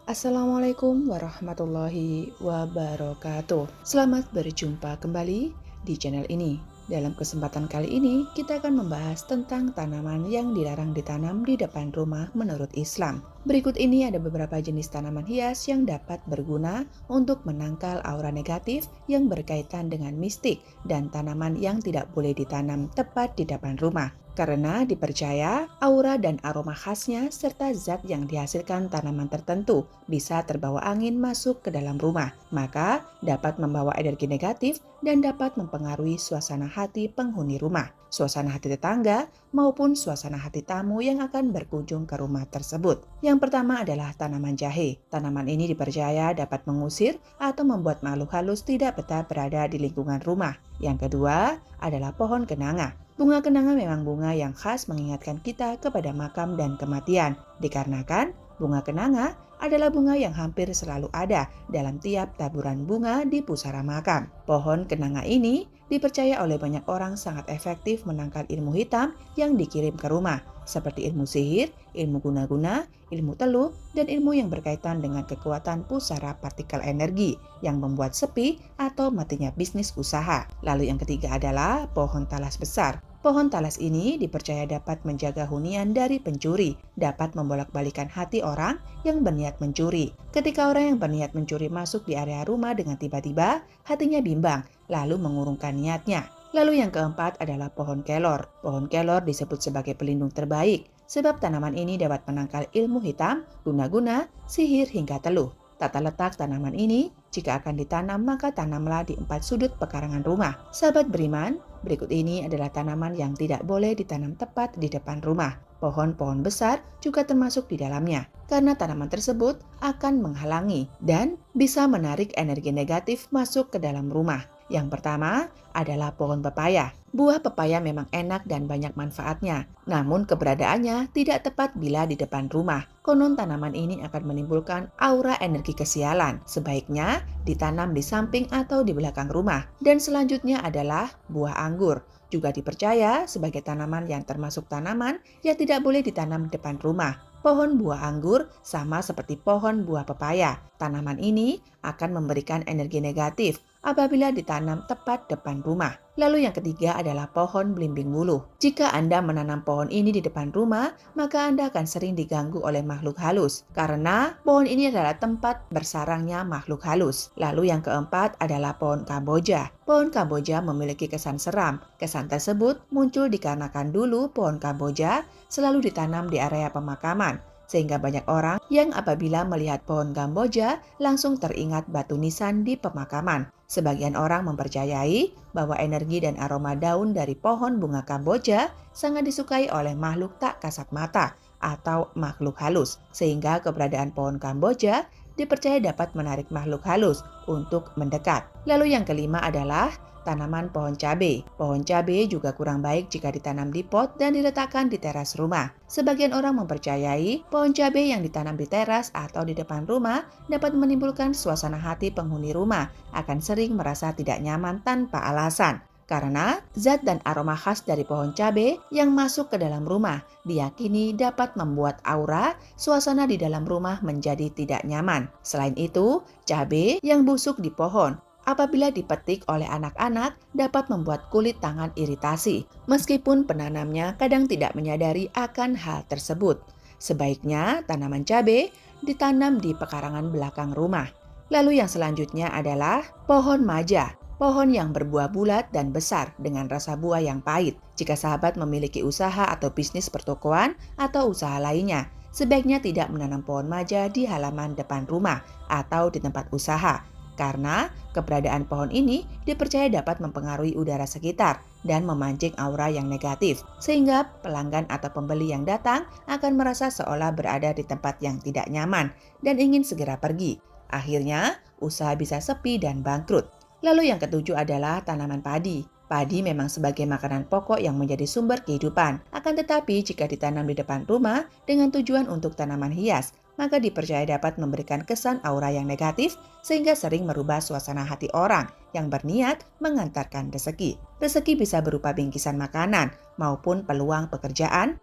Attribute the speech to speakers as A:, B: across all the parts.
A: Assalamualaikum warahmatullahi wabarakatuh. Selamat berjumpa kembali di channel ini. Dalam kesempatan kali ini, kita akan membahas tentang tanaman yang dilarang ditanam di depan rumah menurut Islam. Berikut ini ada beberapa jenis tanaman hias yang dapat berguna untuk menangkal aura negatif yang berkaitan dengan mistik dan tanaman yang tidak boleh ditanam tepat di depan rumah. Karena dipercaya aura dan aroma khasnya serta zat yang dihasilkan tanaman tertentu bisa terbawa angin masuk ke dalam rumah, maka dapat membawa energi negatif dan dapat mempengaruhi suasana hati penghuni rumah, suasana hati tetangga, maupun suasana hati tamu yang akan berkunjung ke rumah tersebut. Yang pertama adalah tanaman jahe. Tanaman ini dipercaya dapat mengusir atau membuat makhluk halus tidak betah berada di lingkungan rumah. Yang kedua adalah pohon kenanga. Bunga kenanga memang bunga yang khas mengingatkan kita kepada makam dan kematian, dikarenakan bunga kenanga adalah bunga yang hampir selalu ada dalam tiap taburan bunga di pusara makam. Pohon kenanga ini dipercaya oleh banyak orang sangat efektif menangkal ilmu hitam yang dikirim ke rumah, seperti ilmu sihir, ilmu guna-guna, ilmu teluh, dan ilmu yang berkaitan dengan kekuatan pusara partikel energi yang membuat sepi atau matinya bisnis usaha. Lalu yang ketiga adalah pohon talas besar. Pohon talas ini dipercaya dapat menjaga hunian dari pencuri, dapat membolak-balikan hati orang yang berniat mencuri. Ketika orang yang berniat mencuri masuk di area rumah dengan tiba-tiba, hatinya bimbang, lalu mengurungkan niatnya. Lalu yang keempat adalah pohon kelor. Pohon kelor disebut sebagai pelindung terbaik, sebab tanaman ini dapat menangkal ilmu hitam, guna-guna, sihir hingga teluh. Tata letak tanaman ini, jika akan ditanam maka tanamlah di 4 sudut pekarangan rumah. Sahabat beriman, berikut ini adalah tanaman yang tidak boleh ditanam tepat di depan rumah. Pohon-pohon besar juga termasuk di dalamnya, karena tanaman tersebut akan menghalangi dan bisa menarik energi negatif masuk ke dalam rumah. Yang pertama adalah pohon pepaya. Buah pepaya memang enak dan banyak manfaatnya, namun keberadaannya tidak tepat bila di depan rumah. Konon tanaman ini akan menimbulkan aura energi kesialan. Sebaiknya ditanam di samping atau di belakang rumah. Dan selanjutnya adalah buah anggur. Juga dipercaya sebagai tanaman yang termasuk tanaman yang tidak boleh ditanam di depan rumah. Pohon buah anggur sama seperti pohon buah pepaya. Tanaman ini akan memberikan energi negatif apabila ditanam tepat depan rumah. Lalu yang ketiga adalah pohon belimbing wuluh. Jika Anda menanam pohon ini di depan rumah, maka Anda akan sering diganggu oleh makhluk halus, karena pohon ini adalah tempat bersarangnya makhluk halus. Lalu yang keempat adalah pohon kamboja. Pohon kamboja memiliki kesan seram. Kesan tersebut muncul dikarenakan dulu pohon kamboja selalu ditanam di area pemakaman, sehingga banyak orang yang apabila melihat pohon kamboja langsung teringat batu nisan di pemakaman. Sebagian orang mempercayai bahwa energi dan aroma daun dari pohon bunga kamboja sangat disukai oleh makhluk tak kasat mata atau makhluk halus, sehingga keberadaan pohon kamboja dipercaya dapat menarik makhluk halus untuk mendekat. Lalu yang kelima adalah tanaman pohon cabai. Pohon cabai juga kurang baik jika ditanam di pot dan diletakkan di teras rumah. Sebagian orang mempercayai pohon cabai yang ditanam di teras atau di depan rumah dapat menimbulkan suasana hati penghuni rumah akan sering merasa tidak nyaman tanpa alasan. Karena zat dan aroma khas dari pohon cabai yang masuk ke dalam rumah diyakini dapat membuat aura suasana di dalam rumah menjadi tidak nyaman. Selain itu, cabai yang busuk di pohon apabila dipetik oleh anak-anak dapat membuat kulit tangan iritasi, meskipun penanamnya kadang tidak menyadari akan hal tersebut. Sebaiknya tanaman cabai ditanam di pekarangan belakang rumah. Lalu yang selanjutnya adalah pohon maja. Pohon yang berbuah bulat dan besar dengan rasa buah yang pahit. Jika sahabat memiliki usaha atau bisnis pertokoan atau usaha lainnya, sebaiknya tidak menanam pohon maja di halaman depan rumah atau di tempat usaha. Karena keberadaan pohon ini dipercaya dapat mempengaruhi udara sekitar dan memancing aura yang negatif, sehingga pelanggan atau pembeli yang datang akan merasa seolah berada di tempat yang tidak nyaman dan ingin segera pergi. Akhirnya, usaha bisa sepi dan bangkrut. Lalu yang ketujuh adalah tanaman padi. Padi memang sebagai makanan pokok yang menjadi sumber kehidupan. Akan tetapi jika ditanam di depan rumah dengan tujuan untuk tanaman hias, maka dipercaya dapat memberikan kesan aura yang negatif sehingga sering merubah suasana hati orang yang berniat mengantarkan rezeki. Rezeki bisa berupa bingkisan makanan maupun peluang pekerjaan.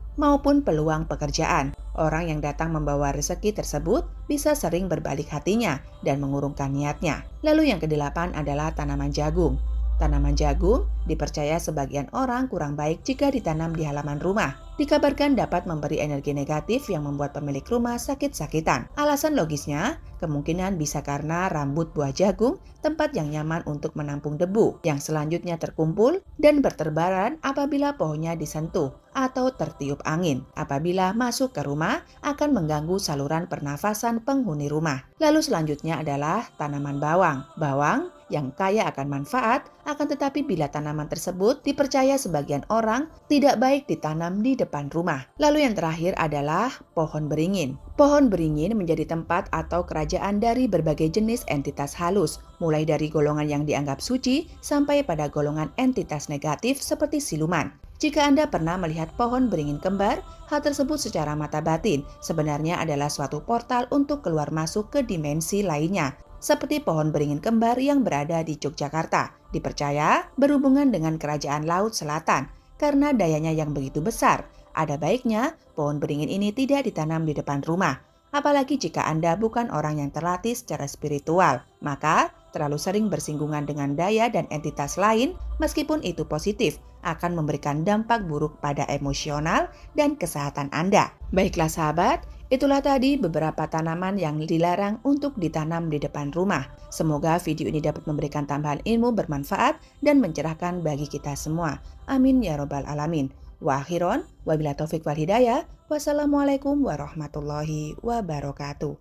A: Orang yang datang membawa rezeki tersebut bisa sering berbalik hatinya dan mengurungkan niatnya. Lalu yang kedelapan adalah tanaman jagung. Tanaman jagung dipercaya sebagian orang kurang baik jika ditanam di halaman rumah. Dikabarkan dapat memberi energi negatif yang membuat pemilik rumah sakit-sakitan. Alasan logisnya, kemungkinan bisa karena rambut buah jagung tempat yang nyaman untuk menampung debu yang selanjutnya terkumpul dan berterbaran apabila pohonnya disentuh atau tertiup angin. Apabila masuk ke rumah, akan mengganggu saluran pernafasan penghuni rumah. Lalu selanjutnya adalah tanaman bawang. Bawang yang kaya akan manfaat, akan tetapi bila tanaman tersebut dipercaya sebagian orang tidak baik ditanam di depan rumah. Lalu yang terakhir adalah pohon beringin. Pohon beringin menjadi tempat atau kerajaan dari berbagai jenis entitas halus, mulai dari golongan yang dianggap suci sampai pada golongan entitas negatif seperti siluman. Jika Anda pernah melihat pohon beringin kembar, hal tersebut secara mata batin sebenarnya adalah suatu portal untuk keluar masuk ke dimensi lainnya. Seperti pohon beringin kembar yang berada di Yogyakarta, dipercaya berhubungan dengan kerajaan Laut Selatan karena dayanya yang begitu besar. Ada baiknya pohon beringin ini tidak ditanam di depan rumah, apalagi jika Anda bukan orang yang terlatih secara spiritual. Maka terlalu sering bersinggungan dengan daya dan entitas lain, meskipun itu positif, akan memberikan dampak buruk pada emosional dan kesehatan Anda. Baiklah sahabat, itulah tadi beberapa tanaman yang dilarang untuk ditanam di depan rumah. Semoga video ini dapat memberikan tambahan ilmu bermanfaat dan mencerahkan bagi kita semua. Amin ya robbal alamin. Wa akhiron, wabillahi taufiq wal hidayah. Wassalamualaikum warahmatullahi wabarakatuh.